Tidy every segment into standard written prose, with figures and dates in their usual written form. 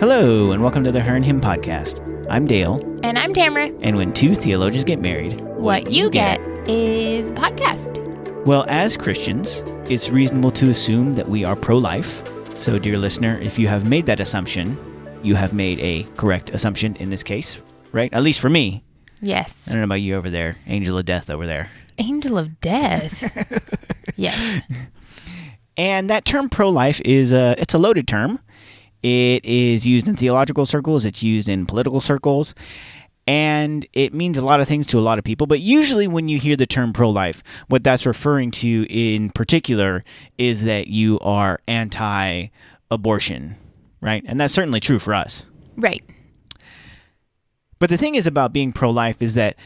Hello, and welcome to the Her and Him podcast. I'm Dale. And I'm Tamara. And when two theologians get married, what you get is a podcast. Well, as Christians, it's reasonable to assume that we are pro-life. So, dear listener, if you have made that assumption, you have made a correct assumption in this case, right? At least for me. Yes. I don't know about you over there, angel of death over there. Angel of death. Yes. And that term pro-life it's a loaded term. It is used in theological circles. It's used in political circles. And it means a lot of things to a lot of people. But usually when you hear the term pro-life, what that's referring to in particular is that you are anti-abortion, right? And that's certainly true for us. Right. But the thing is about being pro-life is that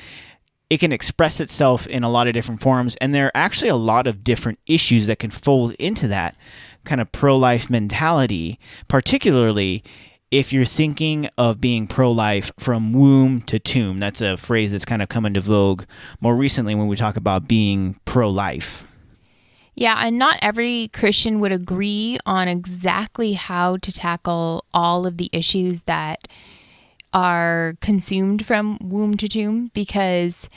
it can express itself in a lot of different forms. And there are actually a lot of different issues that can fold into that kind of pro-life mentality, particularly if you're thinking of being pro-life from womb to tomb. That's a phrase that's kind of come into vogue more recently when we talk about being pro-life. Yeah, and not every Christian would agree on exactly how to tackle all of the issues that are consumed from womb to tomb, because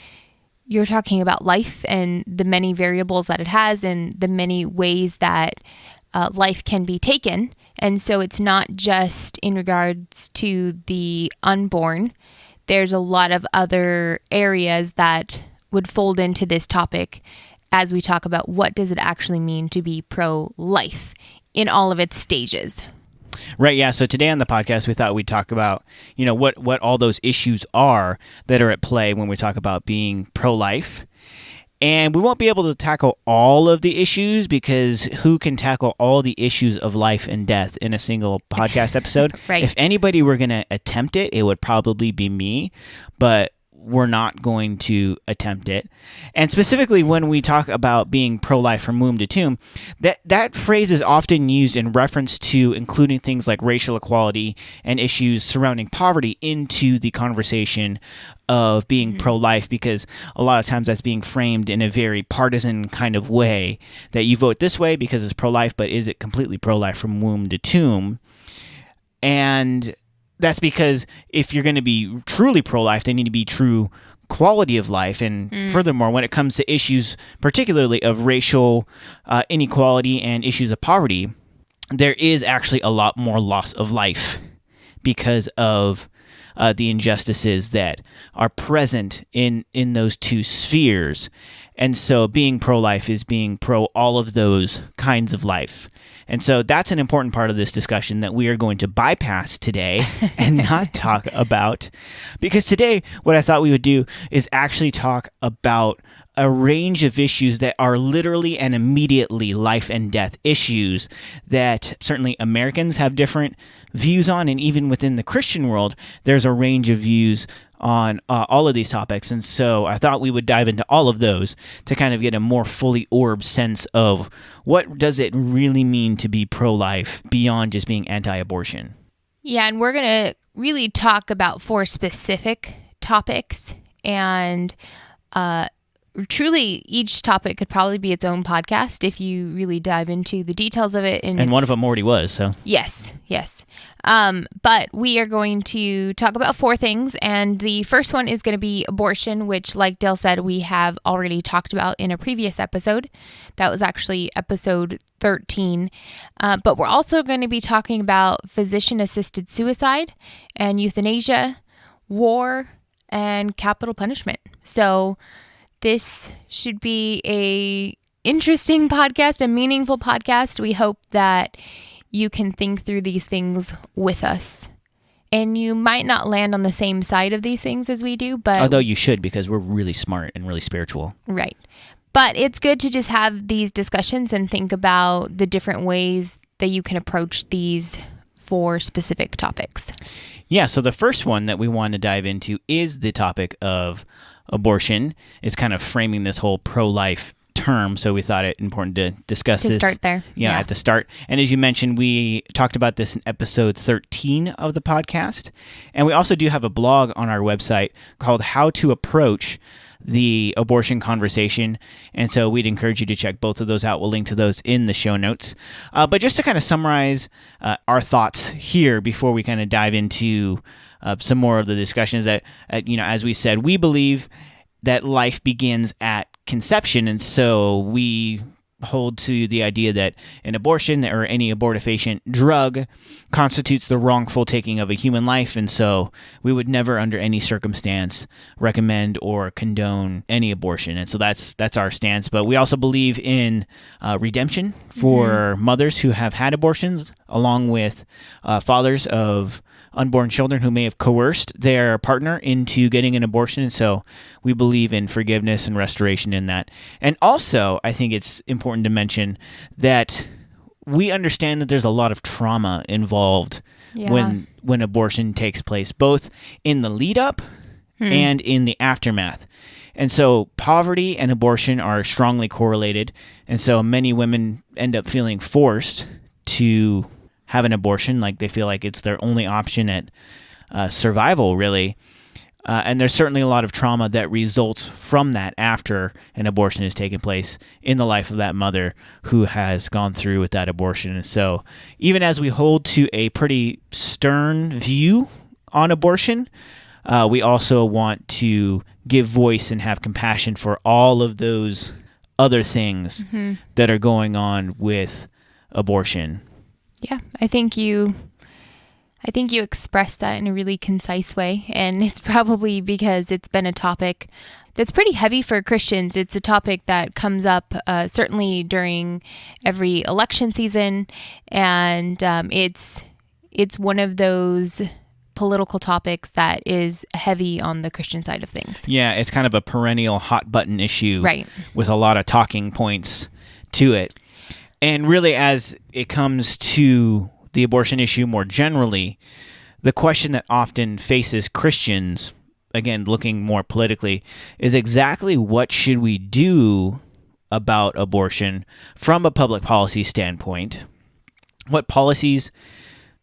you're talking about life and the many variables that it has and the many ways that life can be taken. And so it's not just in regards to the unborn. There's a lot of other areas that would fold into this topic as we talk about what does it actually mean to be pro-life in all of its stages. Right, yeah. So today on the podcast, we thought we'd talk about, what all those issues are that are at play when we talk about being pro-life. And we won't be able to tackle all of the issues because who can tackle all the issues of life and death in a single podcast episode? Right. If anybody were going to attempt it, it would probably be me, but we're not going to attempt it. And specifically when we talk about being pro-life from womb to tomb, that phrase is often used in reference to including things like racial equality and issues surrounding poverty into the conversation of being pro-life, because a lot of times that's being framed in a very partisan kind of way, that you vote this way because it's pro-life, but is it completely pro-life from womb to tomb? And that's because if you're going to be truly pro-life, they need to be true quality of life. And furthermore, when it comes to issues particularly of racial inequality and issues of poverty, there is actually a lot more loss of life because of the injustices that are present in those two spheres. And so being pro-life is being pro all of those kinds of life. And so that's an important part of this discussion that we are going to bypass today and not talk about. Because today, what I thought we would do is actually talk about a range of issues that are literally and immediately life and death issues that certainly Americans have different views on. And even within the Christian world, there's a range of views on all of these topics. And so I thought we would dive into all of those to kind of get a more fully orbed sense of what does it really mean to be pro-life beyond just being anti-abortion. Yeah, and we're going to really talk about 4 specific topics, and truly each topic could probably be its own podcast if you really dive into the details of it. And one of them already was, so. Yes. But we are going to talk about 4 things, and the first one is going to be abortion, which, like Dale said, we have already talked about in a previous episode. That was actually episode 13. But we're also going to be talking about physician-assisted suicide and euthanasia, war, and capital punishment. So this should be a interesting podcast, a meaningful podcast. We hope that you can think through these things with us. And you might not land on the same side of these things as we do, but although you should, because we're really smart and really spiritual. Right. But it's good to just have these discussions and think about the different ways that you can approach these 4 specific topics. Yeah, so the first one that we want to dive into is the topic of abortion. It's kind of framing this whole pro-life term, so we thought it important to discuss this. To start there. Yeah, at the start. And as you mentioned, we talked about this in episode 13 of the podcast. And we also do have a blog on our website called How to Approach the abortion conversation. And so we'd encourage you to check both of those out. We'll link to those in the show notes. But just to kind of summarize our thoughts here before we kind of dive into some more of the discussions that, as we said, we believe that life begins at conception. And so we hold to the idea that an abortion or any abortifacient drug constitutes the wrongful taking of a human life, and so we would never under any circumstance recommend or condone any abortion. And so that's our stance. But we also believe in redemption for mothers who have had abortions, along with fathers of unborn children who may have coerced their partner into getting an abortion. And so we believe in forgiveness and restoration in that. And also, I think it's important to mention that we understand that there's a lot of trauma involved when abortion takes place, both in the lead up and in the aftermath. And so poverty and abortion are strongly correlated. And so many women end up feeling forced to have an abortion, like they feel like it's their only option at survival, really. And there's certainly a lot of trauma that results from that after an abortion has taken place in the life of that mother who has gone through with that abortion. And so even as we hold to a pretty stern view on abortion, we also want to give voice and have compassion for all of those other things that are going on with abortion. Yeah, I think you expressed that in a really concise way, and it's probably because it's been a topic that's pretty heavy for Christians. It's a topic that comes up certainly during every election season, and it's one of those political topics that is heavy on the Christian side of things. Yeah, it's kind of a perennial hot button issue, right, with a lot of talking points to it. And really, as it comes to the abortion issue more generally, the question that often faces Christians, again, looking more politically, is exactly what should we do about abortion from a public policy standpoint? What policies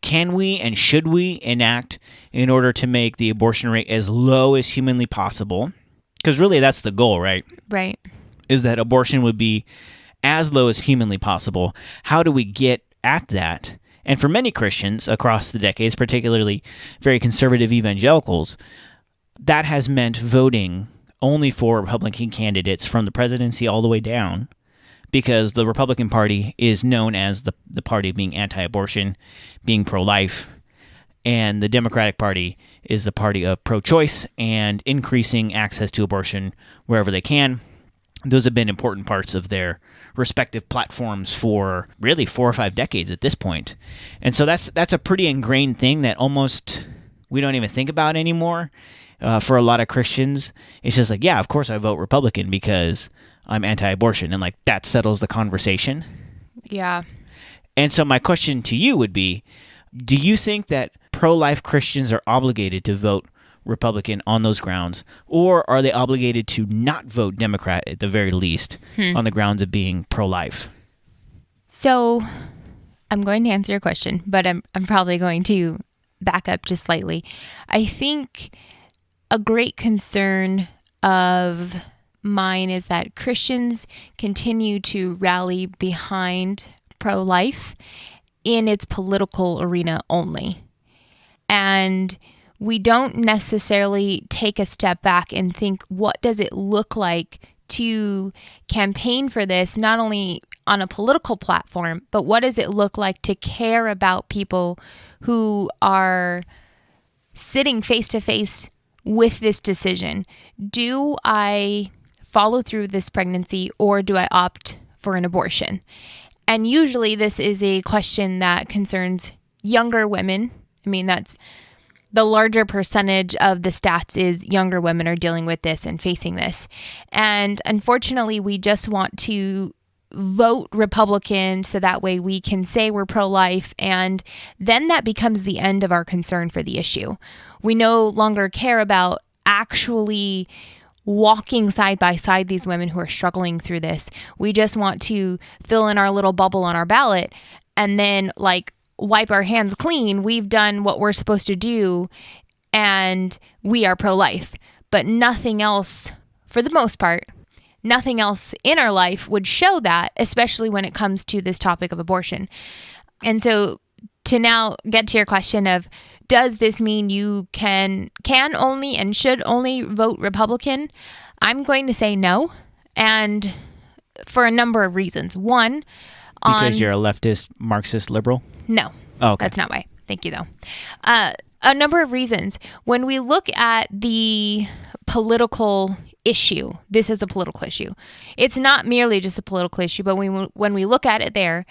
can we and should we enact in order to make the abortion rate as low as humanly possible? Because really, that's the goal, right? Right. Is that abortion would be as low as humanly possible. How do we get at that? And for many Christians across the decades, particularly very conservative evangelicals, that has meant voting only for Republican candidates from the presidency all the way down, because the Republican Party is known as the party of being anti-abortion, being pro-life, and the Democratic Party is the party of pro-choice and increasing access to abortion wherever they can. Those have been important parts of their respective platforms for really 4 or 5 decades at this point. And so that's a pretty ingrained thing that almost we don't even think about anymore. For a lot of Christians, it's just like, yeah, of course I vote Republican because I'm anti-abortion. And like that settles the conversation. Yeah. And so my question to you would be, do you think that pro-life Christians are obligated to vote Republican on those grounds, or are they obligated to not vote Democrat at the very least on the grounds of being pro-life? So I'm going to answer your question, but I'm probably going to back up just slightly. I think a great concern of mine is that Christians continue to rally behind pro-life in its political arena only. And we don't necessarily take a step back and think, what does it look like to campaign for this, not only on a political platform, but what does it look like to care about people who are sitting face to face with this decision? Do I follow through with this pregnancy, or do I opt for an abortion? And usually this is a question that concerns younger women. I mean, that's the larger percentage of the stats is younger women are dealing with this and facing this. And unfortunately, we just want to vote Republican so that way we can say we're pro-life, and then that becomes the end of our concern for the issue. We no longer care about actually walking side by side these women who are struggling through this. We just want to fill in our little bubble on our ballot and then wipe our hands clean. We've done what we're supposed to do and we are pro-life, but nothing else for the most part, nothing else in our life would show that, especially when it comes to this topic of abortion. And so to now get to your question of, does this mean you can only and should only vote Republican? I'm going to say no, and for a number of reasons. One, because you're a leftist, Marxist, liberal? No. Oh, okay. That's not why. Thank you, though. A number of reasons. When we look at the political issue, this is a political issue. It's not merely just a political issue, but when we look at it there,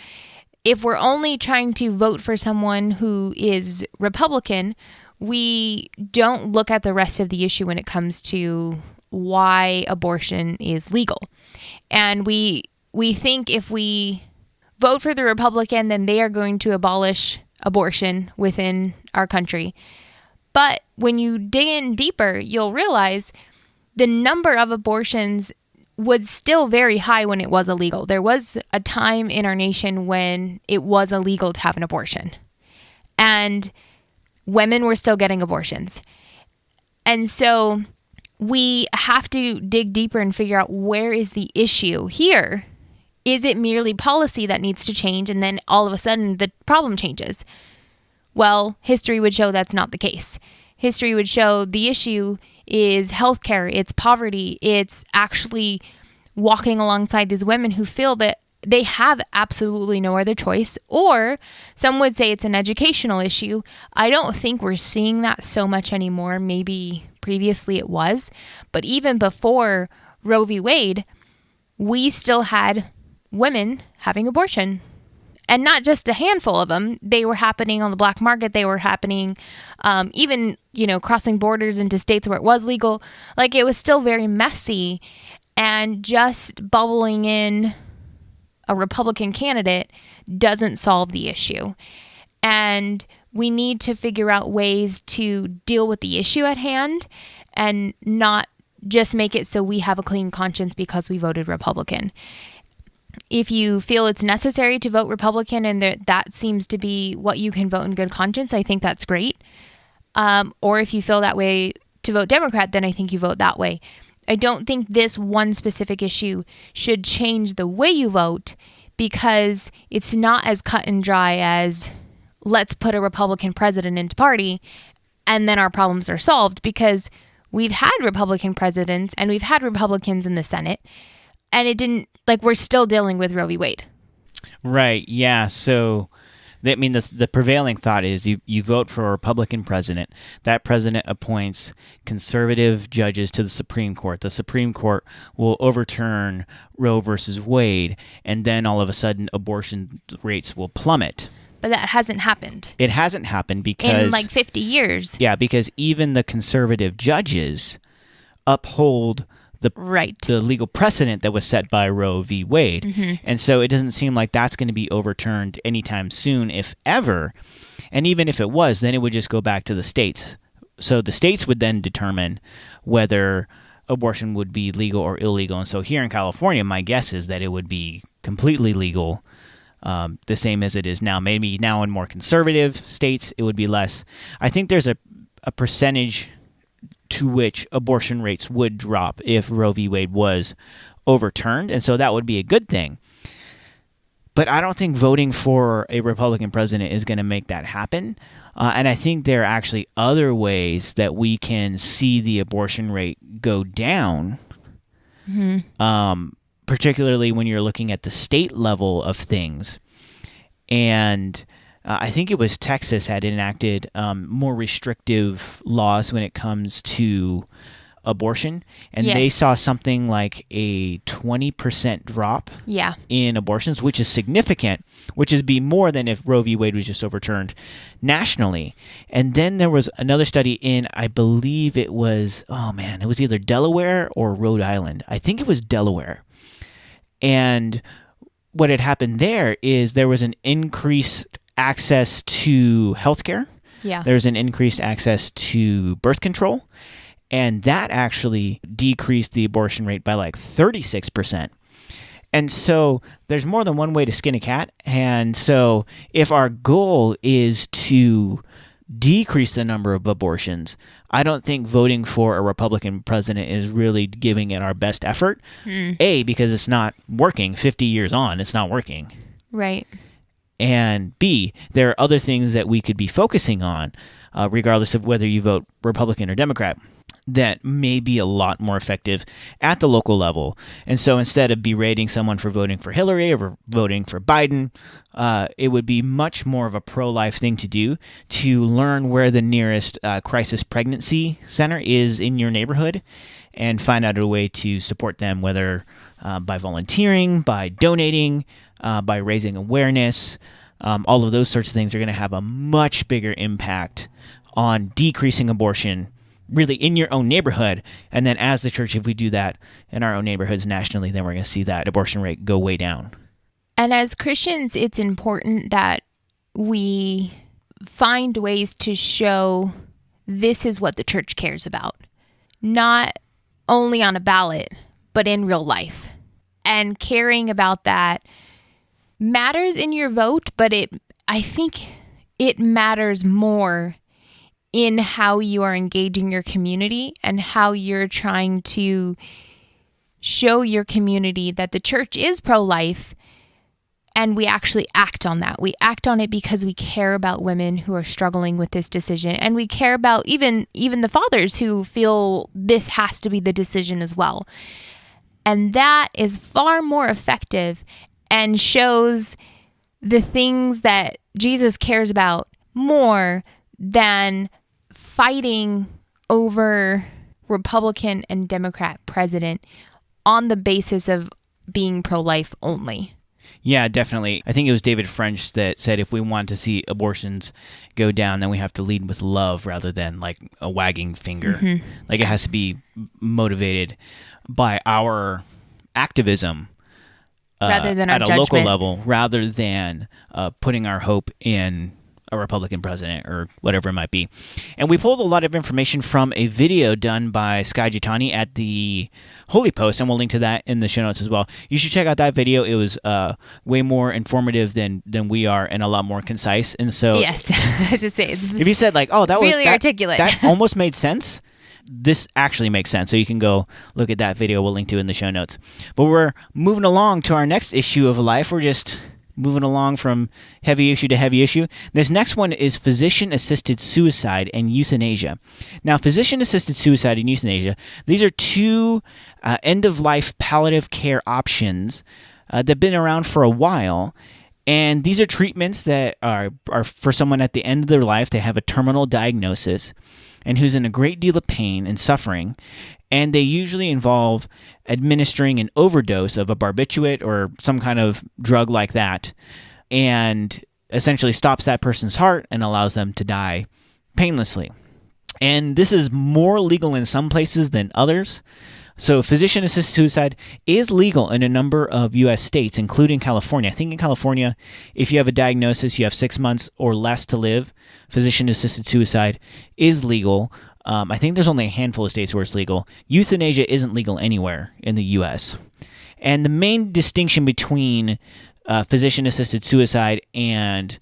if we're only trying to vote for someone who is Republican, we don't look at the rest of the issue when it comes to why abortion is legal. And we think if we vote for the Republican, then they are going to abolish abortion within our country. But when you dig in deeper, you'll realize the number of abortions was still very high when it was illegal. There was a time in our nation when it was illegal to have an abortion, and women were still getting abortions. And so we have to dig deeper and figure out, where is the issue here? Is it merely policy that needs to change, and then all of a sudden the problem changes? Well, history would show that's not the case. History would show the issue is healthcare, it's poverty, it's actually walking alongside these women who feel that they have absolutely no other choice. Or some would say it's an educational issue. I don't think we're seeing that so much anymore. Maybe previously it was. But even before Roe v. Wade, we still had women having abortion. And not just a handful of them. They were happening on the black market. They were happening even, crossing borders into states where it was legal. Like, it was still very messy. And just bubbling in a Republican candidate doesn't solve the issue. And we need to figure out ways to deal with the issue at hand and not just make it so we have a clean conscience because we voted Republican. If you feel it's necessary to vote Republican and that seems to be what you can vote in good conscience, I think that's great. Or if you feel that way to vote Democrat, then I think you vote that way. I don't think this one specific issue should change the way you vote, because it's not as cut and dry as, let's put a Republican president into party and then our problems are solved, because we've had Republican presidents and we've had Republicans in the Senate, and it didn't, we're still dealing with Roe v. Wade. Right. Yeah. So, the prevailing thought is you vote for a Republican president. That president appoints conservative judges to the Supreme Court. The Supreme Court will overturn Roe versus Wade, and then all of a sudden abortion rates will plummet. But that hasn't happened. It hasn't happened because... in 50 years. Yeah, because even the conservative judges uphold the legal precedent that was set by Roe v. Wade. Mm-hmm. And so it doesn't seem like that's going to be overturned anytime soon, if ever. And even if it was, then it would just go back to the states. So the states would then determine whether abortion would be legal or illegal. And so here in California, my guess is that it would be completely legal, the same as it is now. Maybe now in more conservative states, it would be less. I think there's a percentage to which abortion rates would drop if Roe v. Wade was overturned, and so that would be a good thing. But I don't think voting for a Republican president is going to make that happen, and I think there are actually other ways that we can see the abortion rate go down, particularly when you're looking at the state level of things. And I think it was Texas had enacted more restrictive laws when it comes to abortion, and they saw something like a 20% drop in abortions, which is significant, which is be more than if Roe v. Wade was just overturned nationally. And then there was another study in, I believe it was, it was either Delaware or Rhode Island. I think it was Delaware. And what had happened there is there was an increased access to healthcare. Yeah. There's an increased access to birth control, and that actually decreased the abortion rate by 36%. And so there's more than one way to skin a cat. And so if our goal is to decrease the number of abortions, I don't think voting for a Republican president is really giving it our best effort. A, because it's not working. 50 years on, it's not working. Right. And B, there are other things that we could be focusing on, regardless of whether you vote Republican or Democrat, that may be a lot more effective at the local level. And so instead of berating someone for voting for Hillary or voting for Biden, it would be much more of a pro-life thing to do, to learn where the nearest crisis pregnancy center is in your neighborhood and find out a way to support them, whether by volunteering, by donating, by raising awareness. All of those sorts of things are going to have a much bigger impact on decreasing abortion really in your own neighborhood. And then as the church, if we do that in our own neighborhoods nationally, then we're going to see that abortion rate go way down. And as Christians, it's important that we find ways to show this is what the church cares about, not only on a ballot, but in real life. And caring about that matters in your vote, but I think it matters more in how you are engaging your community and how you're trying to show your community that the church is pro-life, and we actually act on that. We act on it because we care about women who are struggling with this decision, and we care about even the fathers who feel this has to be the decision as well. And that is far more effective and shows the things that Jesus cares about more than fighting over Republican and Democrat president on the basis of being pro-life only. Yeah, definitely. I think it was David French that said if we want to see abortions go down, then we have to lead with love rather than like a wagging finger. Mm-hmm. Like it has to be motivated by our activism rather than our at a judgment. Local level, rather than putting our hope in a Republican president or whatever it might be. And we pulled a lot of information from a video done by Skye Jethani at the Holy Post, and we'll link to that in the show notes as well. You should check out that video. It was way more informative than we are, and a lot more concise. And so, yes, I was just saying, if you said like, "Oh, that was really articulate," that almost made sense. This actually makes sense. So you can go look at that video. We'll link to it in the show notes. But we're moving along to our next issue of life. We're just moving along from heavy issue to heavy issue. This next one is physician-assisted suicide and euthanasia. Now, physician-assisted suicide and euthanasia, these are two end-of-life palliative care options that have been around for a while. And these are treatments that are for someone at the end of their life. They have a terminal diagnosis and who's in a great deal of pain and suffering. And they usually involve administering an overdose of a barbiturate or some kind of drug like that, and essentially stops that person's heart and allows them to die painlessly. And this is more legal in some places than others. So physician-assisted suicide is legal in a number of U.S. states, including California. I think in California, if you have a diagnosis, you have 6 months or less to live, physician-assisted suicide is legal. I think there's only a handful of states where it's legal. Euthanasia isn't legal anywhere in the U.S. And the main distinction between physician-assisted suicide and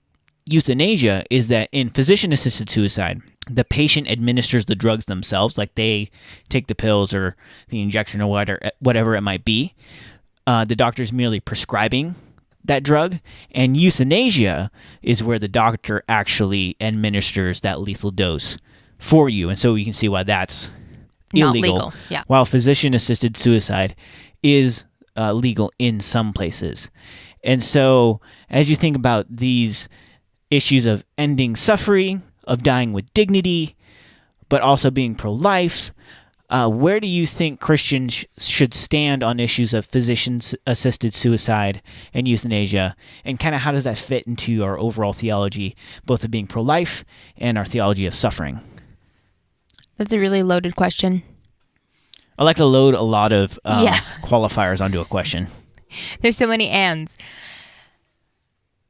euthanasia is that in physician-assisted suicide, the patient administers the drugs themselves, like they take the pills or the injection or whatever it might be. The doctor's merely prescribing that drug. And euthanasia is where the doctor actually administers that lethal dose for you. And so you can see why that's not illegal. Legal. Yeah. While physician-assisted suicide is legal in some places. And so as you think about these issues of ending suffering, of dying with dignity, but also being pro-life, where do you think Christians should stand on issues of physician-assisted suicide and euthanasia? And kind of how does that fit into our overall theology, both of being pro-life and our theology of suffering? That's a really loaded question. I like to load a lot of qualifiers onto a question. There's so many ands.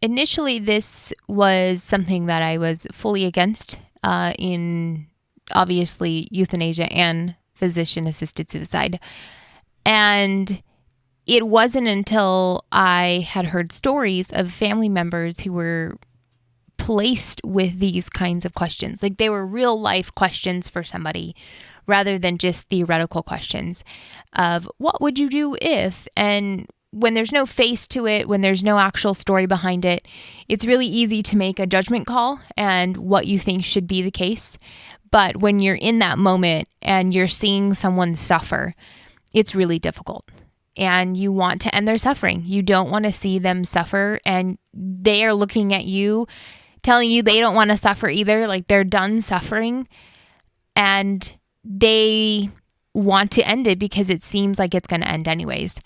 Initially, this was something that I was fully against in, obviously, euthanasia and physician-assisted suicide. And it wasn't until I had heard stories of family members who were placed with these kinds of questions. Like they were real life questions for somebody rather than just theoretical questions of what would you do if, and when there's no face to it, when there's no actual story behind it, it's really easy to make a judgment call and what you think should be the case. But when you're in that moment and you're seeing someone suffer, it's really difficult. And you want to end their suffering. You don't want to see them suffer, and they are looking at you, telling you they don't want to suffer either. Like they're done suffering and they want to end it because it seems like it's going to end anyways.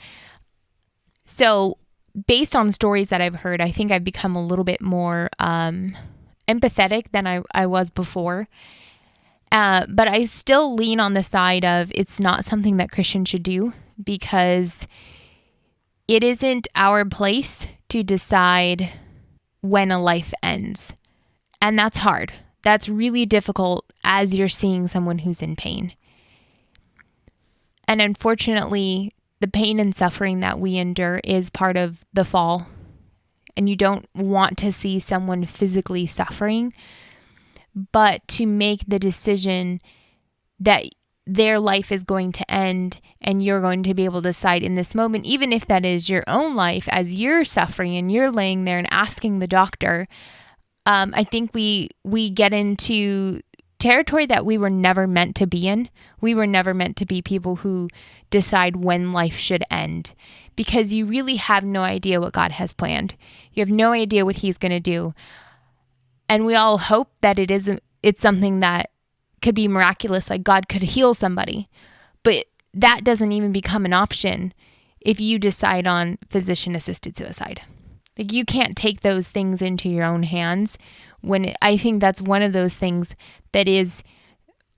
So based on stories that I've heard, I think I've become a little bit more empathetic than I was before. But I still lean on the side of it's not something that Christians should do, because it isn't our place to decide when a life ends. And that's hard. That's really difficult as you're seeing someone who's in pain. And unfortunately, the pain and suffering that we endure is part of the fall. And you don't want to see someone physically suffering, but to make the decision that their life is going to end and you're going to be able to decide in this moment, even if that is your own life, as you're suffering and you're laying there and asking the doctor. I think we get into territory that we were never meant to be in. We were never meant to be people who decide when life should end, because you really have no idea what God has planned. You have no idea what he's going to do. And we all hope that it's something that could be miraculous, like God could heal somebody. But that doesn't even become an option if you decide on physician-assisted suicide. Like you can't take those things into your own hands I think that's one of those things that is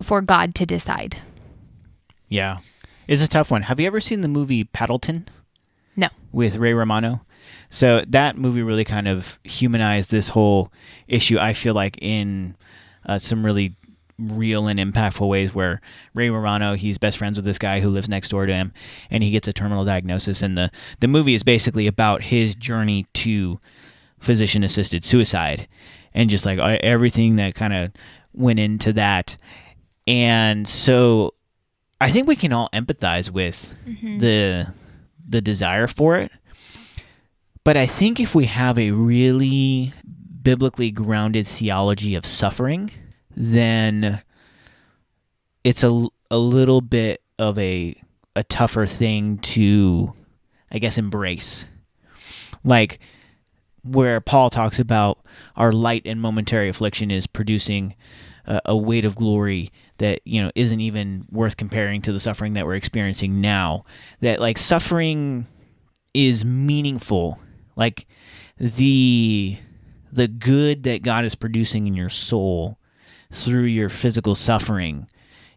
for God to decide. Yeah. It's a tough one. Have you ever seen the movie Paddleton? No. With Ray Romano? So that movie really kind of humanized this whole issue, I feel like, in some really real and impactful ways, where Ray Romano, he's best friends with this guy who lives next door to him, and he gets a terminal diagnosis, and the movie is basically about his journey to physician-assisted suicide and just like everything that kind of went into that. And so I think we can all empathize with the desire for it. But I think if we have a really biblically grounded theology of suffering, then it's a little bit of a tougher thing to, I guess, embrace. Like where Paul talks about our light and momentary affliction is producing a weight of glory that, isn't even worth comparing to the suffering that we're experiencing now. That like suffering is meaningful. Like the good that God is producing in your soul through your physical suffering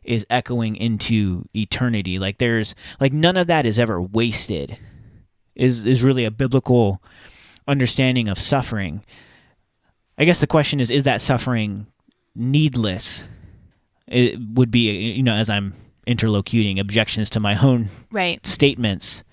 is echoing into eternity. Like there's like none of that is ever wasted. Is really a biblical understanding of suffering. I guess the question is that suffering needless? It would be, as I'm interlocuting objections to my own statements.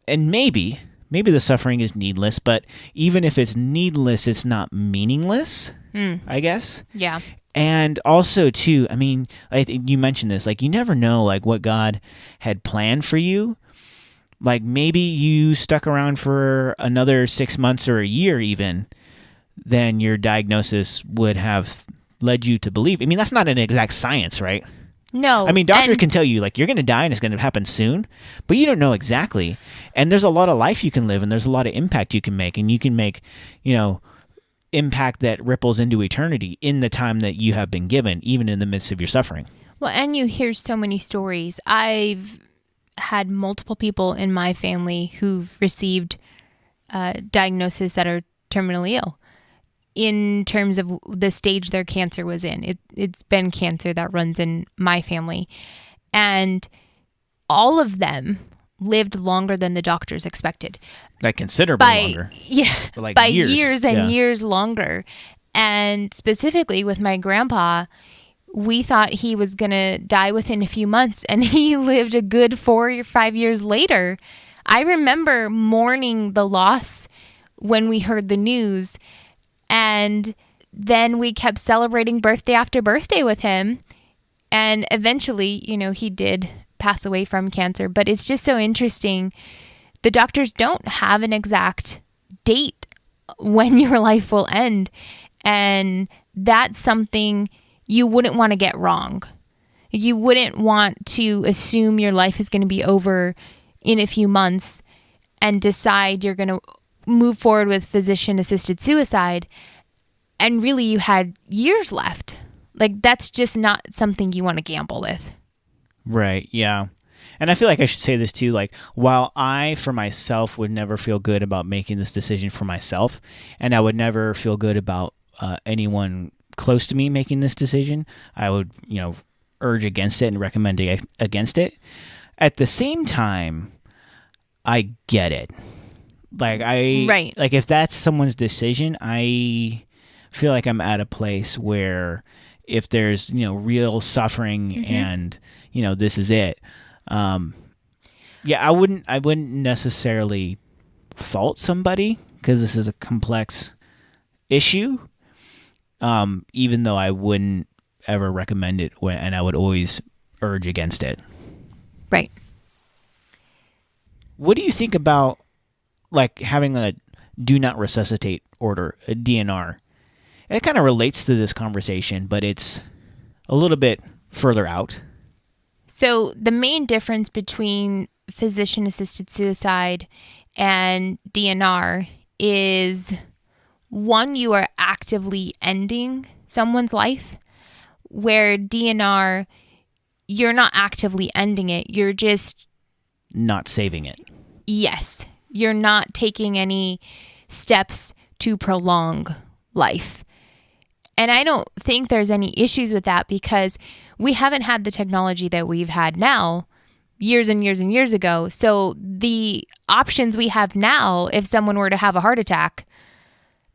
And maybe the suffering is needless, but even if it's needless, it's not meaningless, I guess. Yeah. And also, too, I mean, you mentioned this, like, you never know, like, what God had planned for you. Like, maybe you stuck around for another 6 months or a year even, then your diagnosis would have led you to believe. I mean, that's not an exact science, right? No. I mean, doctors can tell you, like, you're going to die and it's going to happen soon, but you don't know exactly. And there's a lot of life you can live, and there's a lot of impact you can make, and you can make, impact that ripples into eternity in the time that you have been given, even in the midst of your suffering. Well, and you hear so many stories. I've had multiple people in my family who've received diagnoses that are terminally ill in terms of the stage their cancer was in. It's been cancer that runs in my family. And all of them lived longer than the doctors expected. Like considerably longer. Yeah, like by years and years longer. And specifically with my grandpa, we thought he was going to die within a few months, and he lived a good 4 or 5 years later. I remember mourning the loss when we heard the news, And then we kept celebrating birthday after birthday with him. And eventually, he did pass away from cancer. But it's just so interesting. The doctors don't have an exact date when your life will end. And that's something you wouldn't want to get wrong. You wouldn't want to assume your life is going to be over in a few months and decide you're going to move forward with physician-assisted suicide, and really you had years left. Like, that's just not something you want to gamble with. Right, yeah. And I feel like I should say this too, like, while I, for myself, would never feel good about making this decision for myself, and I would never feel good about anyone close to me making this decision, I would, urge against it and recommend against it. At the same time, I get it. Like, Right. like, if that's someone's decision, I feel like I'm at a place where if there's, real suffering and, this is it. Yeah, I wouldn't necessarily fault somebody because this is a complex issue. Even though I wouldn't ever recommend it, and I would always urge against it. Right. What do you think about, like, having a do not resuscitate order, a DNR? It kind of relates to this conversation, but it's a little bit further out. So the main difference between physician-assisted suicide and DNR is, one, you are actively ending someone's life, where DNR, you're not actively ending it. You're just not saving it. Yes. You're not taking any steps to prolong life. And I don't think there's any issues with that because we haven't had the technology that we've had now years and years and years ago. So the options we have now, if someone were to have a heart attack,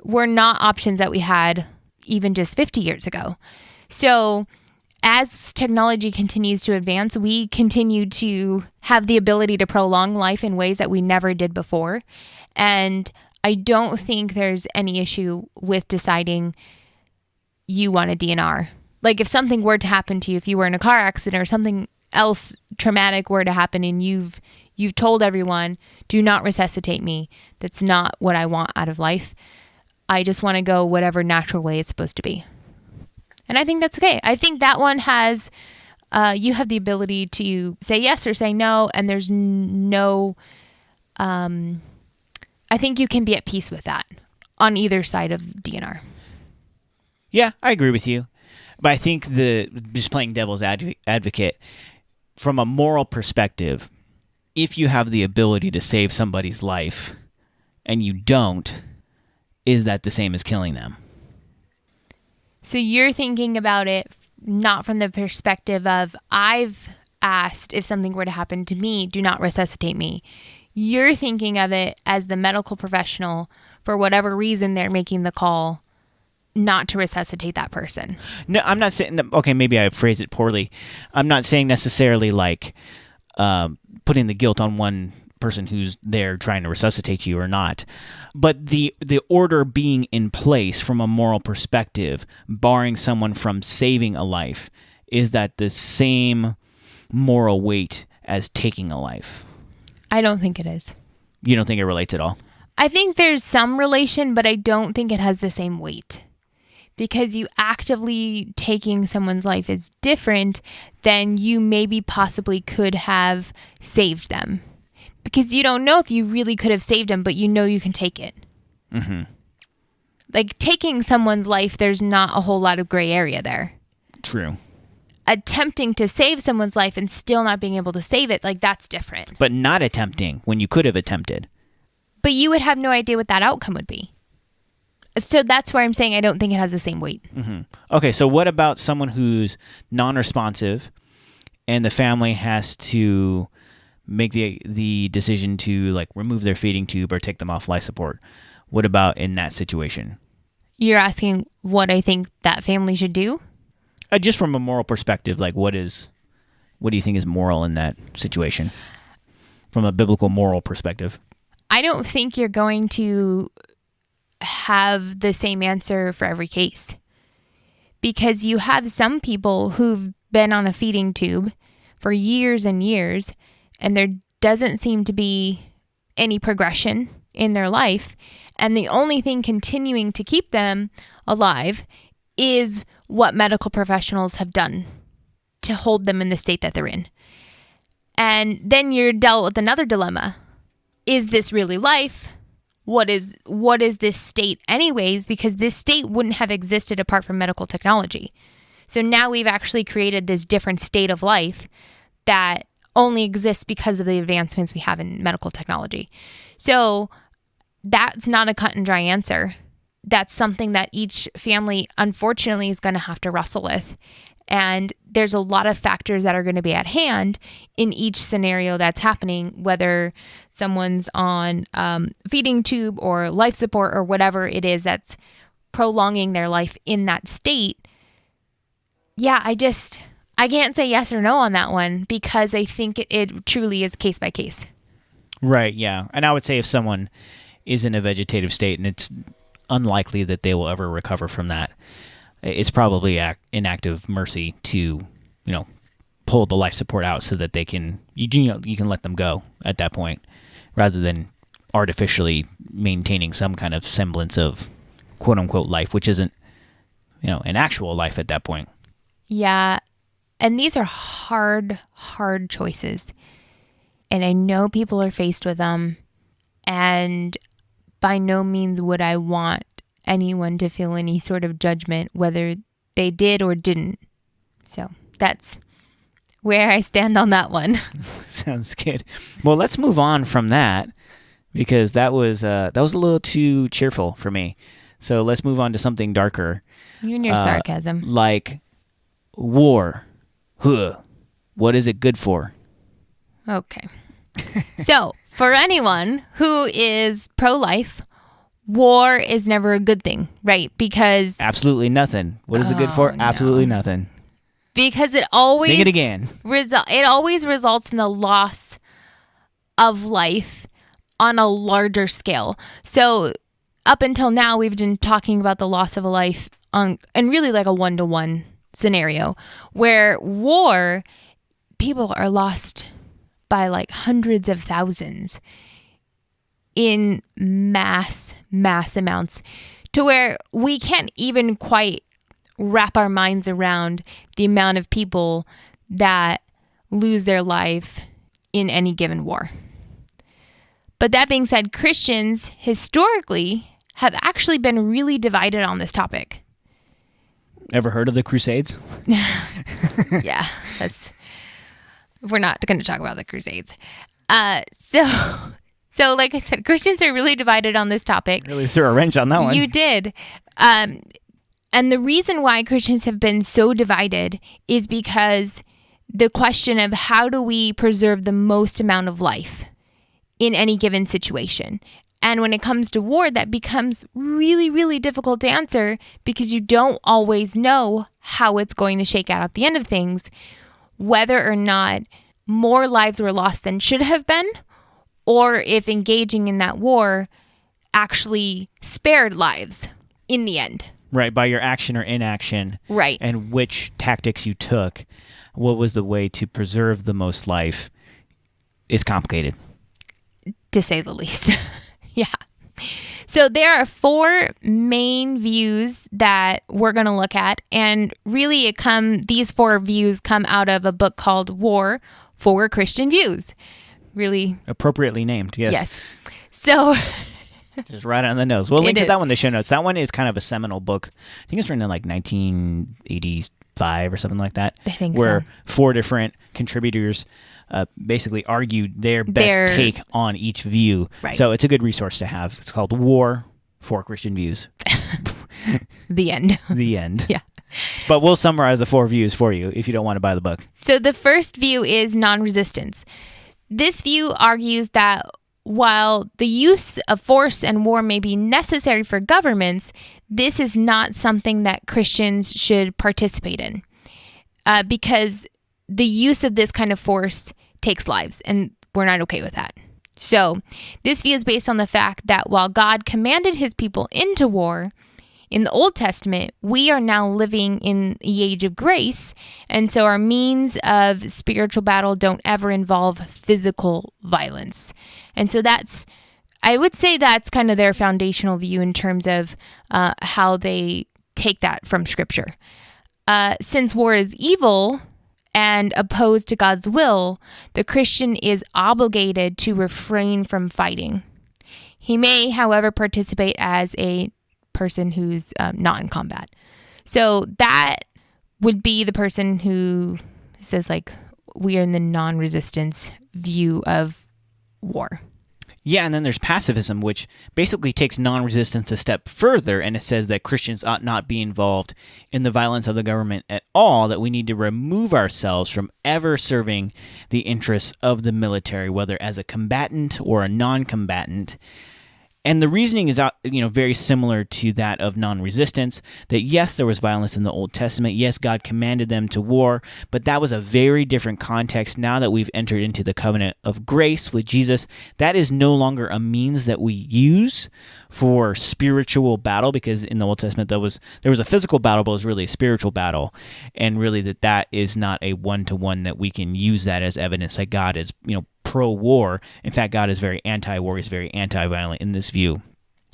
were not options that we had even just 50 years ago. So as technology continues to advance, we continue to have the ability to prolong life in ways that we never did before. And I don't think there's any issue with deciding you want a DNR. Like, if something were to happen to you, if you were in a car accident or something else traumatic were to happen and you've told everyone, do not resuscitate me. That's not what I want out of life. I just want to go whatever natural way it's supposed to be. And I think that's okay. I think that one has, you have the ability to say yes or say no, and there's no, I think you can be at peace with that on either side of DNR. Yeah, I agree with you. But I think just playing devil's advocate, from a moral perspective, if you have the ability to save somebody's life and you don't, is that the same as killing them? So you're thinking about it not from the perspective of, I've asked if something were to happen to me, do not resuscitate me. You're thinking of it as the medical professional, for whatever reason they're making the call not to resuscitate that person. No, I'm not saying, okay, maybe I phrased it poorly. I'm not saying necessarily like putting the guilt on one person who's there trying to resuscitate you or not. But the order being in place from a moral perspective, barring someone from saving a life, is that the same moral weight as taking a life? I don't think it is. You don't think it relates at all? I think there's some relation, but I don't think it has the same weight. Because you actively taking someone's life is different than you maybe possibly could have saved them. Because you don't know if you really could have saved them, but you know you can take it. Mm-hmm. Like, taking someone's life, there's not a whole lot of gray area there. True. Attempting to save someone's life and still not being able to save it, like, that's different. But not attempting when you could have attempted. But you would have no idea what that outcome would be. So that's where I'm saying I don't think it has the same weight. Mm-hmm. Okay, so what about someone who's non-responsive and the family has to make the decision to, like, remove their feeding tube or take them off life support? What about in that situation? You're asking what I think that family should do? Just from a moral perspective, like, what do you think is moral in that situation? From a biblical moral perspective. I don't think you're going to have the same answer for every case. Because you have some people who've been on a feeding tube for years and years, and there doesn't seem to be any progression in their life. And the only thing continuing to keep them alive is what medical professionals have done to hold them in the state that they're in. And then you're dealt with another dilemma. Is this really life? What is this state anyways? Because this state wouldn't have existed apart from medical technology. So now we've actually created this different state of life that only exists because of the advancements we have in medical technology. So that's not a cut and dry answer. That's something that each family, unfortunately, is going to have to wrestle with. And there's a lot of factors that are going to be at hand in each scenario that's happening, whether someone's on feeding tube or life support or whatever it is that's prolonging their life in that state. Yeah, I can't say yes or no on that one because I think it truly is case by case. Right, yeah. And I would say if someone is in a vegetative state and it's unlikely that they will ever recover from that, it's probably an act of mercy to, pull the life support out so that they can, you can let them go at that point rather than artificially maintaining some kind of semblance of quote unquote life, which isn't, an actual life at that point. Yeah. And these are hard choices. And I know people are faced with them. And by no means would I want anyone to feel any sort of judgment, whether they did or didn't. So that's where I stand on that one. Sounds good. Well, let's move on from that because that was a little too cheerful for me. So let's move on to something darker. You and your sarcasm. Like war. Huh. What is it good for? Okay. So for anyone who is pro-life, war is never a good thing, right? Because absolutely nothing. What is it good for? No. Absolutely nothing. Because it always sing it again. It always results in the loss of life on a larger scale. So up until now, we've been talking about the loss of a life and really like a 1-to-1 scenario where war, people are lost by like hundreds of thousands in mass amounts to where we can't even quite wrap our minds around the amount of people that lose their life in any given war. But that being said, Christians historically have actually been really divided on this topic. Ever heard of the Crusades? Yeah, we're not going to talk about the Crusades. So like I said, Christians are really divided on this topic. Really threw a wrench on that one. You did. And the reason why Christians have been so divided is because the question of how do we preserve the most amount of life in any given situation. And when it comes to war, that becomes really, really difficult to answer because you don't always know how it's going to shake out at the end of things, whether or not more lives were lost than should have been, or if engaging in that war actually spared lives in the end. Right, by your action or inaction. Right. And which tactics you took, what was the way to preserve the most life is complicated. To say the least. Yeah. So there are 4 main views that we're going to look at. And really these 4 views come out of a book called War, 4 Christian Views. Really appropriately named, yes. Yes. So just right on the nose. We'll link to that one in the show notes. That one is kind of a seminal book. I think it's written in like 1985 or something like that. I think where so. 4 different contributors basically argued their best take on each view. Right. So it's a good resource to have. It's called War, 4 Christian Views. The end. The end. Yeah. But we'll summarize the 4 views for you if you don't want to buy the book. So the first view is non-resistance. This view argues that while the use of force and war may be necessary for governments, this is not something that Christians should participate in because the use of this kind of force takes lives, and we're not okay with that. So this view is based on the fact that while God commanded his people into war, in the Old Testament, we are now living in the age of grace, and so our means of spiritual battle don't ever involve physical violence. And so I would say that's kind of their foundational view in terms of how they take that from Scripture. Since war is evil and opposed to God's will, the Christian is obligated to refrain from fighting. He may, however, participate as a person who's not in combat. So that would be the person who says, like, we are in the non-resistance view of war. Yeah, and then there's pacifism, which basically takes non-resistance a step further, and it says that Christians ought not be involved in the violence of the government at all, that we need to remove ourselves from ever serving the interests of the military, whether as a combatant or a non-combatant. And the reasoning is very similar to that of non-resistance, that yes, there was violence in the Old Testament. Yes, God commanded them to war, but that was a very different context. Now that we've entered into the covenant of grace with Jesus, that is no longer a means that we use for spiritual battle, because in the Old Testament there was a physical battle, but it was really a spiritual battle. And really that is not a one-to-one that we can use that as evidence that God is, pro-war. In fact, God is very anti-war. He's very anti-violent in this view.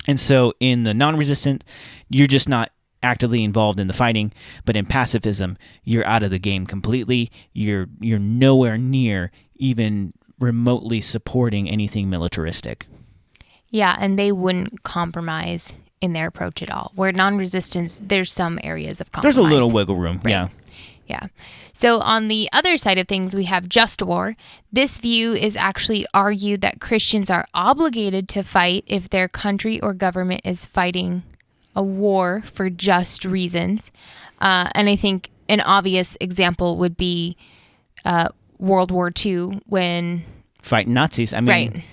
And so in the non-resistant, you're just not actively involved in the fighting, but in pacifism, you're out of the game completely. You're nowhere near even remotely supporting anything militaristic. Yeah, and they wouldn't compromise in their approach at all. Where non-resistance, there's some areas of compromise. There's a little wiggle room, right. Yeah. Yeah. So on the other side of things, we have just war. This view is actually argued that Christians are obligated to fight if their country or government is fighting a war for just reasons. And I think an obvious example would be World War II when... Fighting Nazis. I mean, right.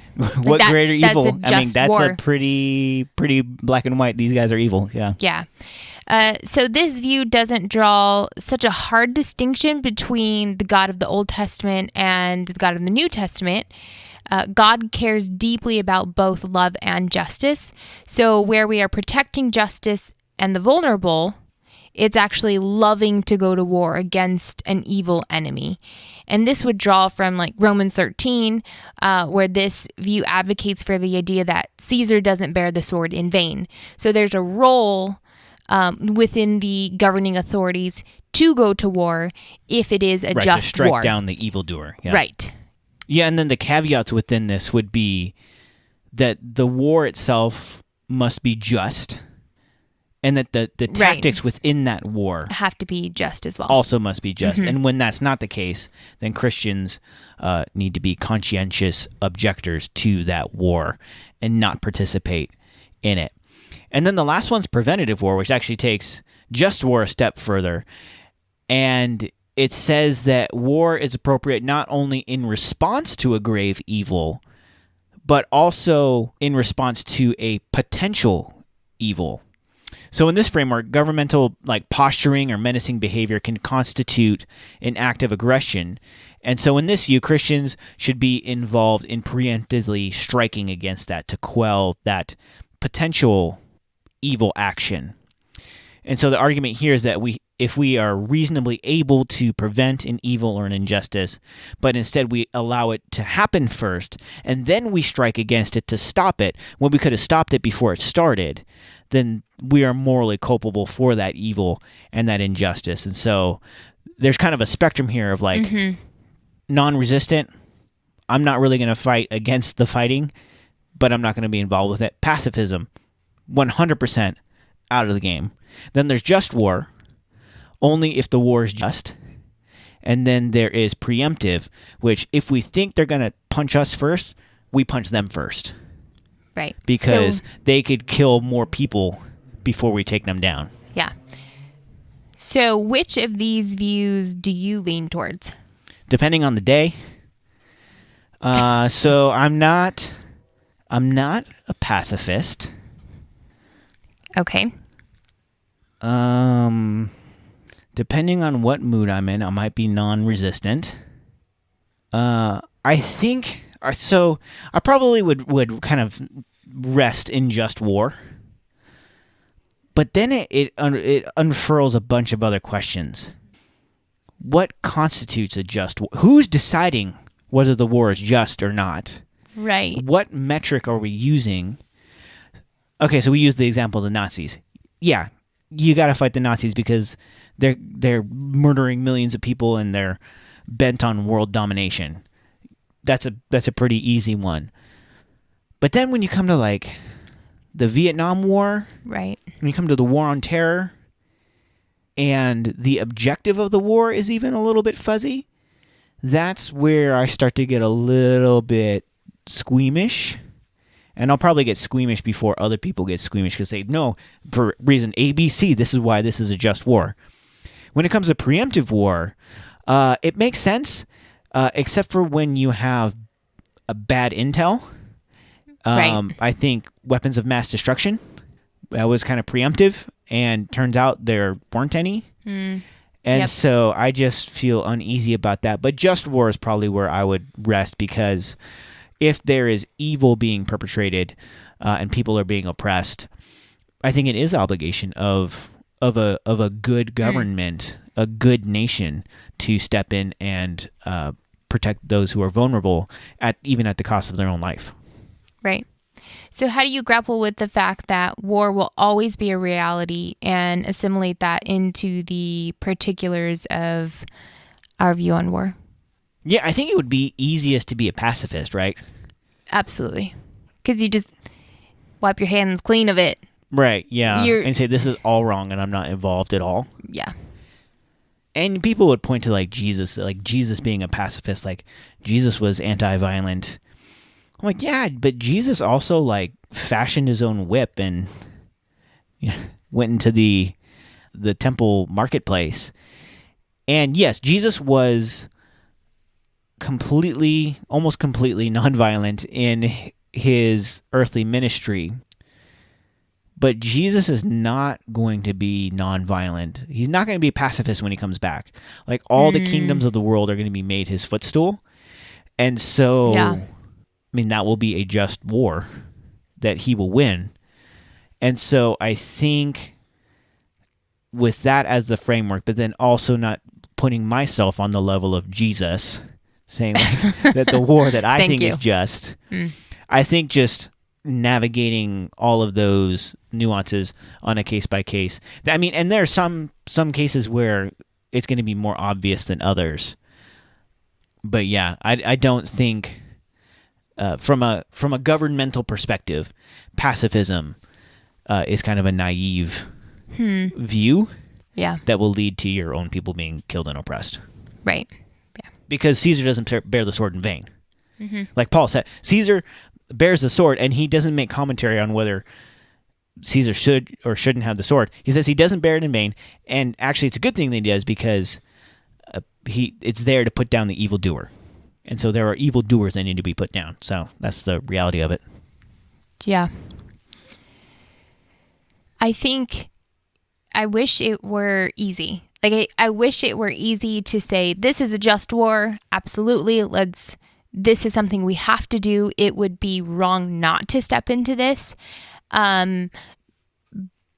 What greater evil? That's war. A pretty black and white. These guys are evil. Yeah. Yeah. So this view doesn't draw such a hard distinction between the God of the Old Testament and the God of the New Testament. God cares deeply about both love and justice. So where we are protecting justice and the vulnerable, it's actually loving to go to war against an evil enemy. And this would draw from like Romans 13, where this view advocates for the idea that Caesar doesn't bear the sword in vain. So there's a role within the governing authorities to go to war if it is a just war. To strike down the evildoer. Yeah. Right. Yeah, and then the caveats within this would be that the war itself must be just, and that the tactics within that war have to be just as well. Also must be just. Mm-hmm. And when that's not the case, then Christians need to be conscientious objectors to that war and not participate in it. And then the last one's preventative war, which actually takes just war a step further. And it says that war is appropriate not only in response to a grave evil, but also in response to a potential evil. So in this framework, governmental posturing or menacing behavior can constitute an act of aggression. And so in this view, Christians should be involved in preemptively striking against that to quell that potential evil action. And so the argument here is that if we are reasonably able to prevent an evil or an injustice, but instead we allow it to happen first, and then we strike against it to stop it, when we could have stopped it before it started, then we are morally culpable for that evil and that injustice. And so there's kind of a spectrum here of non-resistant, I'm not really going to fight against the fighting, but I'm not going to be involved with it. Pacifism, 100% out of the game. Then there's just war, only if the war is just. And then there is preemptive, which if we think they're going to punch us first, we punch them first. Right. Because they could kill more people before we take them down. Yeah. So which of these views do you lean towards? Depending on the day. So I'm not a pacifist. Okay. Depending on what mood I'm in, I might be non-resistant. I think So I probably would kind of rest in just war. But then it unfurls a bunch of other questions. What constitutes a just war? Who's deciding whether the war is just or not? Right. What metric are we using? Okay, so we use the example of the Nazis. Yeah, you got to fight the Nazis because they're murdering millions of people and they're bent on world domination. That's a pretty easy one. But then when you come to like the Vietnam War, Right. when you come to the War on Terror, and the objective of the war is even a little bit fuzzy, that's where I start to get a little bit squeamish. And I'll probably get squeamish before other people get squeamish because they know for reason ABC, this is why this is a just war. When it comes to preemptive war, it makes sense, except for when you have a bad intel. Right. I think weapons of mass destruction, that was kind of preemptive, and turns out there weren't any. And Yep. so I just feel uneasy about that. But just war is probably where I would rest, because if there is evil being perpetrated and people are being oppressed, I think it is the obligation of a good government, a good nation, to step in and protect those who are vulnerable, even at the cost of their own life. Right. So how do you grapple with the fact that war will always be a reality and assimilate that into the particulars of our view on war? Yeah, I think it would be easiest to be a pacifist, right? Absolutely. Because you just wipe your hands clean of it. Right, yeah. You're- And say this is all wrong and I'm not involved at all. Yeah. And people would point to like Jesus being a pacifist, like Jesus was anti-violent. I'm like, yeah, but Jesus also like fashioned his own whip and went into the temple marketplace. And yes, Jesus was almost completely nonviolent in his earthly ministry. But Jesus is not going to be nonviolent. He's not going to be a pacifist when he comes back. Like all the kingdoms of the world are going to be made his footstool. And so, Yeah. I mean, that will be a just war that he will win. And so I think with that as the framework, but then also not putting myself on the level of Jesus, saying like, that the war that I Thank think you. is just, I think just navigating all of those nuances on a case by case. I mean, and there are some cases where it's going to be more obvious than others. But yeah, I don't think from a governmental perspective, pacifism is kind of a naive view Yeah. that will lead to your own people being killed and oppressed. Right. Yeah. Because Caesar doesn't bear the sword in vain. Like Paul said, Caesar bears the sword, and he doesn't make commentary on whether Caesar should or shouldn't have the sword. He says he doesn't bear it in vain, and actually it's a good thing that he does, because it's there to put down the evildoer. And so there are evildoers that need to be put down. So that's the reality of it. Yeah. I wish it were easy. Like, I wish it were easy to say, this is a just war. Absolutely. This is something we have to do. It would be wrong not to step into this. But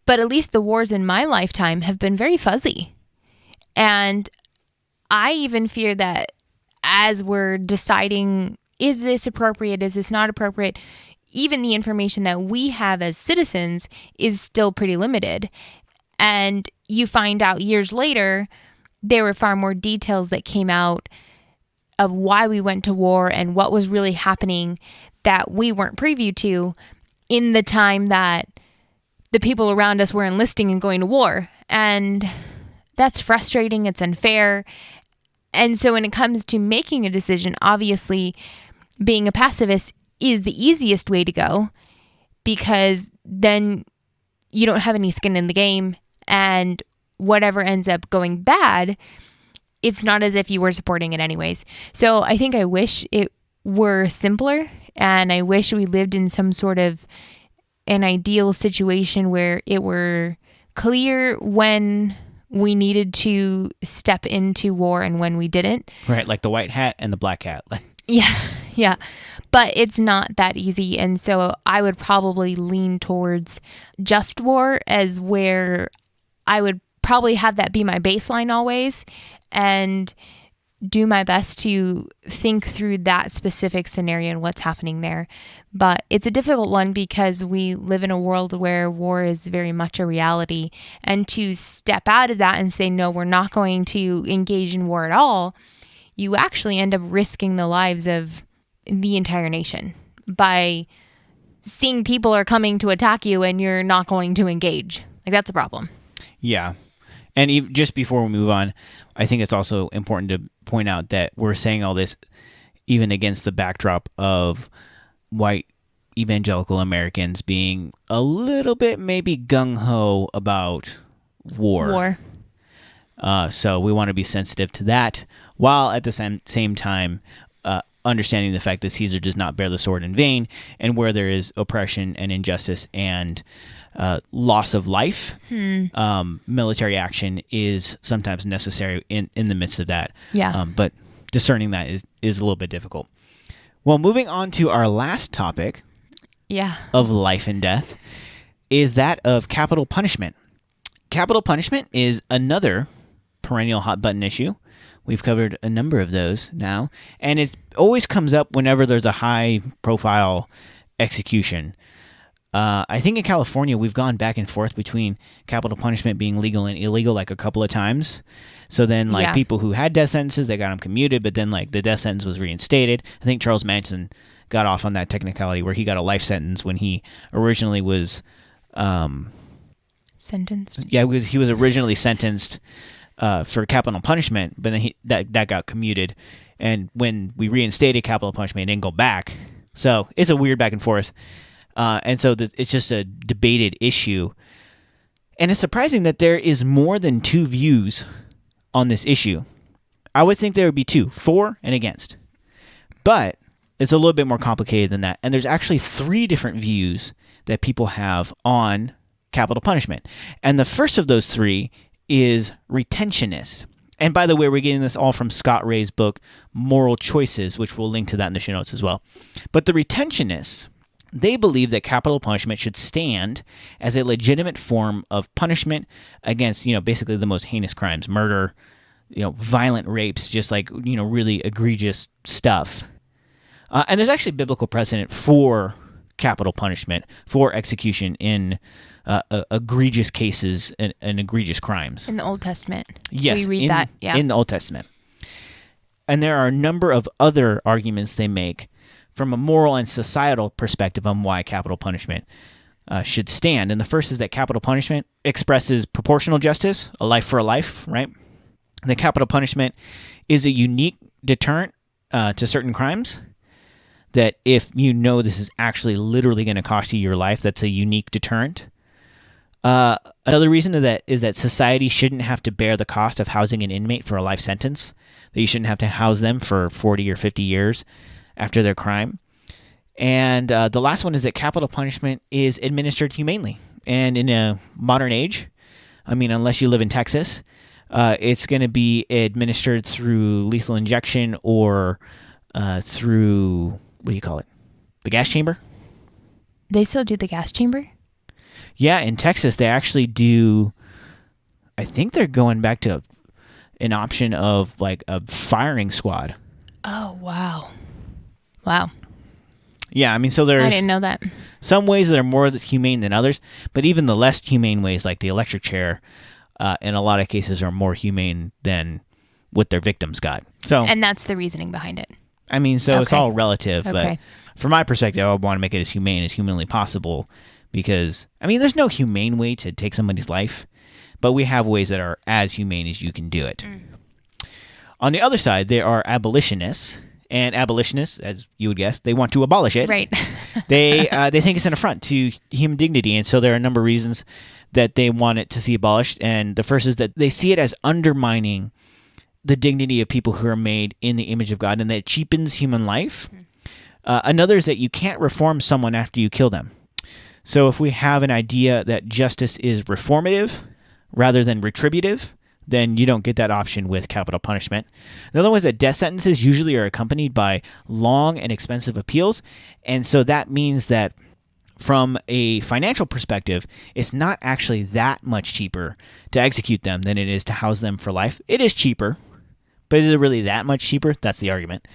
at least the wars in my lifetime have been very fuzzy. And I even fear that as we're deciding, is this appropriate? Is this not appropriate? Even the information that we have as citizens is still pretty limited. And you find out years later, there were far more details that came out of why we went to war and what was really happening that we weren't privy to in the time that the people around us were enlisting and going to war. And that's frustrating. It's unfair. And so when it comes to making a decision, obviously being a pacifist is the easiest way to go, because then you don't have any skin in the game, and whatever ends up going bad, it's not as if you were supporting it anyways. So I think I wish it were simpler, and I wish we lived in some sort of an ideal situation where it were clear when we needed to step into war and when we didn't. Right, like the white hat and the black hat. Yeah, yeah. But it's not that easy. And so I would probably lean towards just war as where I would probably have that be my baseline always and do my best to think through that specific scenario and what's happening there. But it's a difficult one because we live in a world where war is very much a reality. And to step out of that and say, no, we're not going to engage in war at all, you actually end up risking the lives of the entire nation by seeing people are coming to attack you and you're not going to engage. Like, that's a problem. Yeah. And just before we move on, I think it's also important to point out that we're saying all this even against the backdrop of white evangelical Americans being a little bit maybe gung-ho about war. So we want to be sensitive to that, while at the same time understanding the fact that Caesar does not bear the sword in vain, and where there is oppression and injustice and loss of life, military action is sometimes necessary in the midst of that. Yeah. But discerning that is a little bit difficult. Well, moving on to our last topic of life and death is that of capital punishment. Capital punishment is another perennial hot button issue. We've covered a number of those now, and it always comes up whenever there's a high-profile execution. I think in California, we've gone back and forth between capital punishment being legal and illegal like a couple of times. So then, people who had death sentences, they got them commuted, but then the death sentence was reinstated. I think Charles Manson got off on that technicality where he got a life sentence when he originally was sentenced. Yeah, he was originally sentenced for capital punishment, but then that got commuted. And when we reinstated capital punishment, it didn't go back. So it's a weird back and forth. And so it's just a debated issue. And it's surprising that there is more than two views on this issue. I would think there would be two, for and against. But it's a little bit more complicated than that. And there's actually three different views that people have on capital punishment. And the first of those three is retentionist. And by the way, we're getting this all from Scott Ray's book, Moral Choices, which we'll link to that in the show notes as well. But the retentionists, they believe that capital punishment should stand as a legitimate form of punishment against, basically the most heinous crimes, murder, violent rapes, just really egregious stuff. And there's actually biblical precedent for capital punishment, for execution in egregious cases and egregious crimes. In the Old Testament. Yes. We read that, in the Old Testament. And there are a number of other arguments they make from a moral and societal perspective on why capital punishment should stand. And the first is that capital punishment expresses proportional justice, a life for a life, right? The capital punishment is a unique deterrent to certain crimes, that if this is actually literally going to cost you your life, that's a unique deterrent. Another reason is that society shouldn't have to bear the cost of housing an inmate for a life sentence, that you shouldn't have to house them for 40 or 50 years after their crime. And the last one is that capital punishment is administered humanely. And in a modern age, unless you live in Texas, it's going to be administered through lethal injection or through, what do you call it? The gas chamber? They still do the gas chamber? Yeah, in Texas, they actually do. I think they're going back to an option of a firing squad. Oh, wow. Wow. Yeah, so there's... I didn't know that. Some ways that are more humane than others, but even the less humane ways, like the electric chair, in a lot of cases are more humane than what their victims got. And that's the reasoning behind it. It's all relative, Okay. But from my perspective, I want to make it as humane as humanly possible because, there's no humane way to take somebody's life, but we have ways that are as humane as you can do it. On the other side, there are abolitionists, and abolitionists, as you would guess, they want to abolish it. Right. They think it's an affront to human dignity, and so there are a number of reasons that they want it to see abolished, and the first is that they see it as undermining the dignity of people who are made in the image of God, and that it cheapens human life. Another is that you can't reform someone after you kill them. So if we have an idea that justice is reformative rather than retributive, then you don't get that option with capital punishment. The other one is that death sentences usually are accompanied by long and expensive appeals. And so that means that from a financial perspective, it's not actually that much cheaper to execute them than it is to house them for life. It is cheaper, but is it really that much cheaper? That's the argument.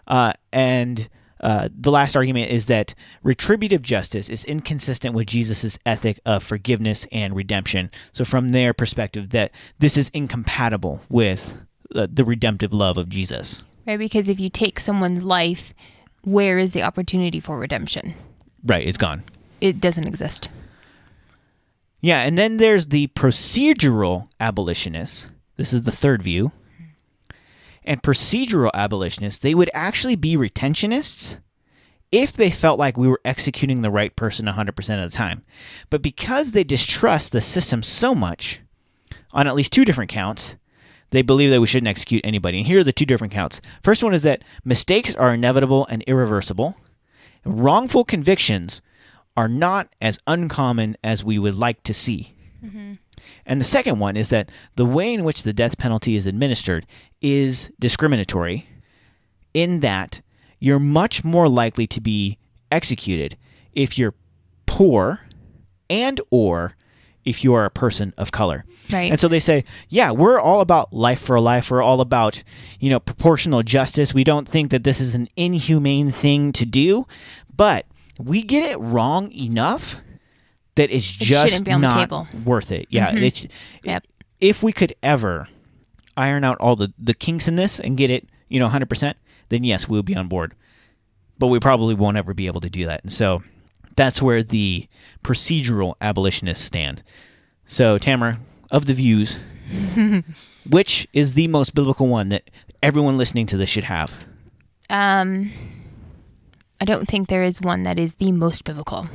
And the last argument is that retributive justice is inconsistent with Jesus' ethic of forgiveness and redemption. So from their perspective, that this is incompatible with the redemptive love of Jesus. Right, because if you take someone's life, where is the opportunity for redemption? Right, it's gone. It doesn't exist. Yeah, and then there's the procedural abolitionists. This is the third view. And procedural abolitionists, they would actually be retentionists if they felt like we were executing the right person 100% of the time. But because they distrust the system so much, on at least two different counts, they believe that we shouldn't execute anybody. And here are the two different counts. First one is that mistakes are inevitable and irreversible. Wrongful convictions are not as uncommon as we would like to see. Mm-hmm. And the second one is that the way in which the death penalty is administered is discriminatory in that you're much more likely to be executed if you're poor and or if you are a person of color. Right. And so they say, yeah, we're all about life for a life. We're all about, proportional justice. We don't think that this is an inhumane thing to do, but we get it wrong enough that it's just not worth it. Yeah. Mm-hmm. If we could ever iron out all the kinks in this and get it, 100%, then yes, we'll be on board. But we probably won't ever be able to do that. And so that's where the procedural abolitionists stand. So, Tamara, of the views, which is the most biblical one that everyone listening to this should have? I don't think there is one that is the most biblical.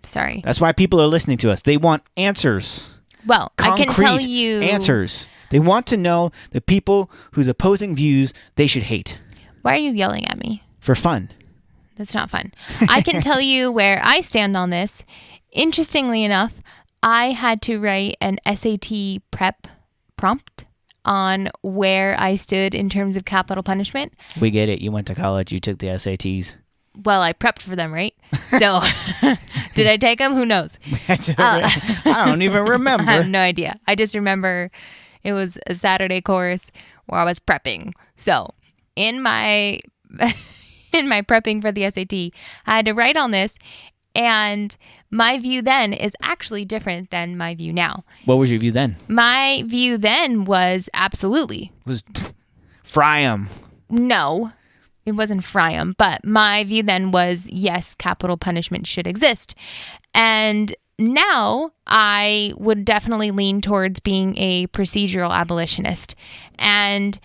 Sorry. That's why people are listening to us. They want answers. Well, Concrete I can tell you answers. They want to know the people whose opposing views they should hate. Why are you yelling at me? For fun. That's not fun. I can tell you where I stand on this. Interestingly enough, I had to write an SAT prep prompt on where I stood in terms of capital punishment. We get it. You went to college. You took the SATs. Well, I prepped for them, right? So, did I take them? Who knows? I don't even remember. I have no idea. I just remember it was a Saturday course where I was prepping. So, in my prepping for the SAT, I had to write on this, and my view then is actually different than my view now. What was your view then? My view then was absolutely. Was fry 'em. No. It wasn't fry 'em, but my view then was, yes, capital punishment should exist. And now I would definitely lean towards being a procedural abolitionist. And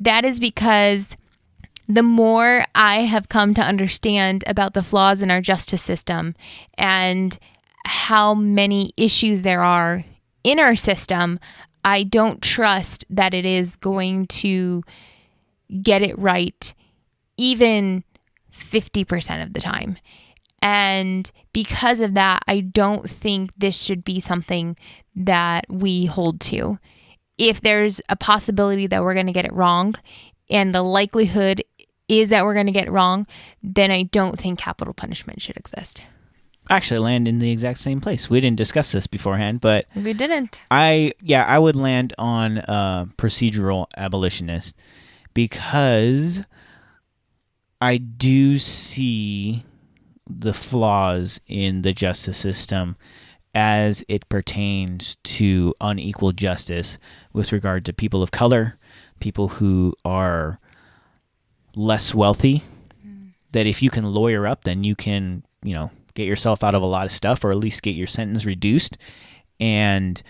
that is because the more I have come to understand about the flaws in our justice system and how many issues there are in our system, I don't trust that it is going to get it right even 50% of the time. And because of that, I don't think this should be something that we hold to. If there's a possibility that we're going to get it wrong, and the likelihood is that we're going to get it wrong, then I don't think capital punishment should exist. Actually, land in the exact same place. We didn't discuss this beforehand, but we didn't. I would land on procedural abolitionist because I do see the flaws in the justice system as it pertains to unequal justice with regard to people of color, people who are less wealthy, that if you can lawyer up, then you can, get yourself out of a lot of stuff, or at least get your sentence reduced. And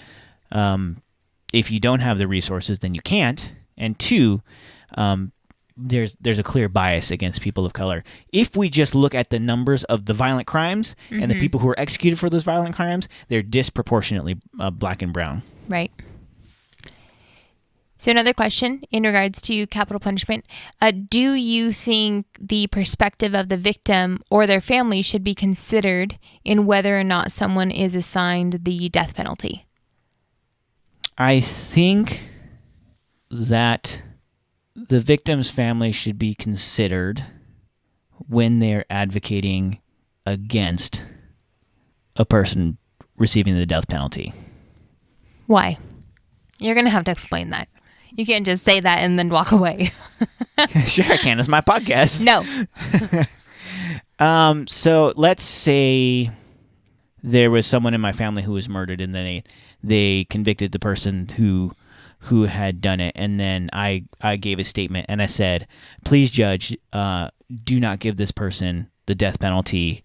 if you don't have the resources, then you can't. And two, there's a clear bias against people of color. If we just look at the numbers of the violent crimes and the people who are executed for those violent crimes, they're disproportionately black and brown. Right. So another question in regards to capital punishment. Do you think the perspective of the victim or their family should be considered in whether or not someone is assigned the death penalty? I think that the victim's family should be considered when they're advocating against a person receiving the death penalty. Why? You're going to have to explain that. You can't just say that and then walk away. Sure I can. It's my podcast. No. So let's say there was someone in my family who was murdered, and then they convicted the person who had done it, and then I gave a statement and I said, please, judge, do not give this person the death penalty.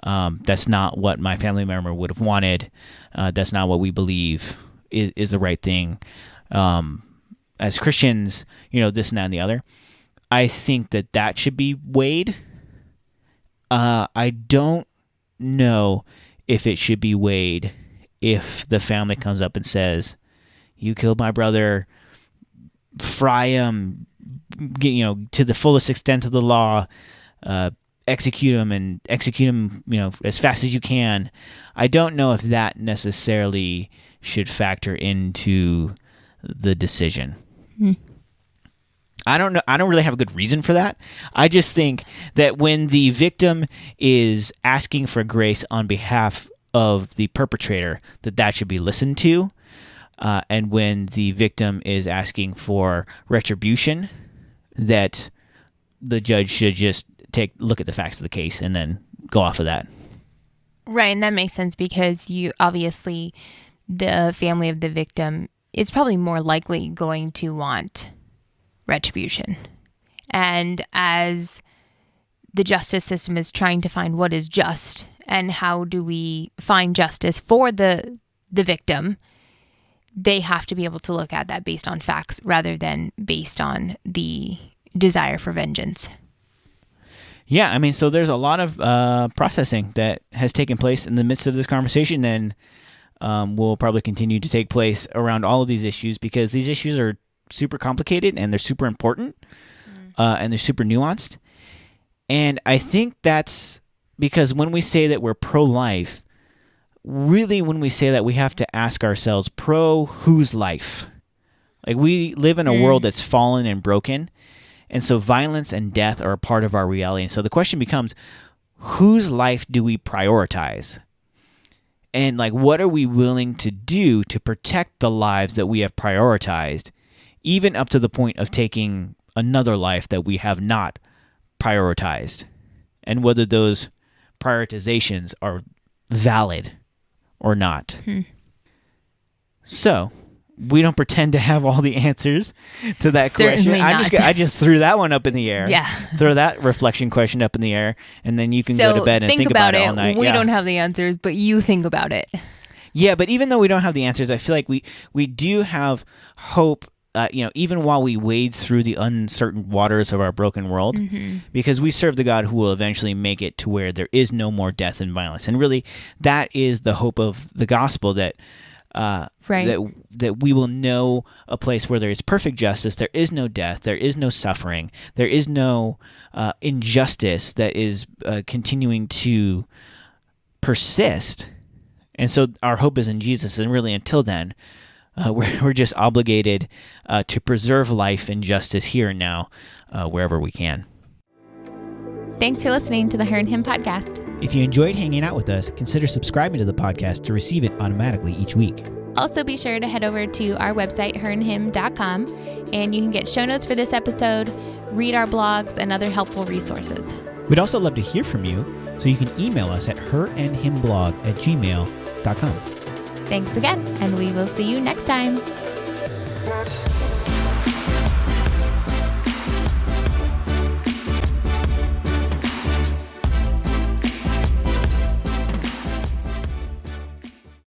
That's not what my family member would have wanted. That's not what we believe is the right thing. As Christians, this and that and the other. I think that should be weighed. I don't know if it should be weighed if the family comes up and says, you killed my brother, fry him, to the fullest extent of the law, execute him as fast as you can. I don't know if that necessarily should factor into the decision. I don't know. I don't really have a good reason for that. I just think that when the victim is asking for grace on behalf of the perpetrator, that should be listened to. And when the victim is asking for retribution, that the judge should just look at the facts of the case and then go off of that. Right, and that makes sense because obviously the family of the victim is probably more likely going to want retribution. And as the justice system is trying to find what is just and how do we find justice for the victim, they have to be able to look at that based on facts rather than based on the desire for vengeance. Yeah, I mean, so there's a lot of processing that has taken place in the midst of this conversation, and will probably continue to take place around all of these issues because these issues are super complicated and they're super important, and they're super nuanced. And I think that's because when we say that we're pro-life, really when we say that, we have to ask ourselves, pro whose life? Like, we live in a world that's fallen and broken, and so violence and death are a part of our reality. And so the question becomes, whose life do we prioritize? And what are we willing to do to protect the lives that we have prioritized, even up to the point of taking another life that we have not prioritized, and whether those prioritizations are valid or not. So, we don't pretend to have all the answers to that Certainly question. Not. I just threw that one up in the air. Yeah. Throw that reflection question up in the air, and then you can go to bed and think about it all night. We don't have the answers, but you think about it. Yeah, but even though we don't have the answers, I feel like we do have hope, even while we wade through the uncertain waters of our broken world, because we serve the God who will eventually make it to where there is no more death and violence. And really, that is the hope of the gospel, that that we will know a place where there is perfect justice, there is no death, there is no suffering, there is no injustice that is continuing to persist. And so our hope is in Jesus, and really until then, we're just obligated to preserve life and justice here and now, wherever we can. Thanks for listening to the Her and Him podcast. If you enjoyed hanging out with us, consider subscribing to the podcast to receive it automatically each week. Also, be sure to head over to our website, herandhim.com, and you can get show notes for this episode, read our blogs, and other helpful resources. We'd also love to hear from you, so you can email us at herandhimblog@gmail.com. Thanks again, and we will see you next time.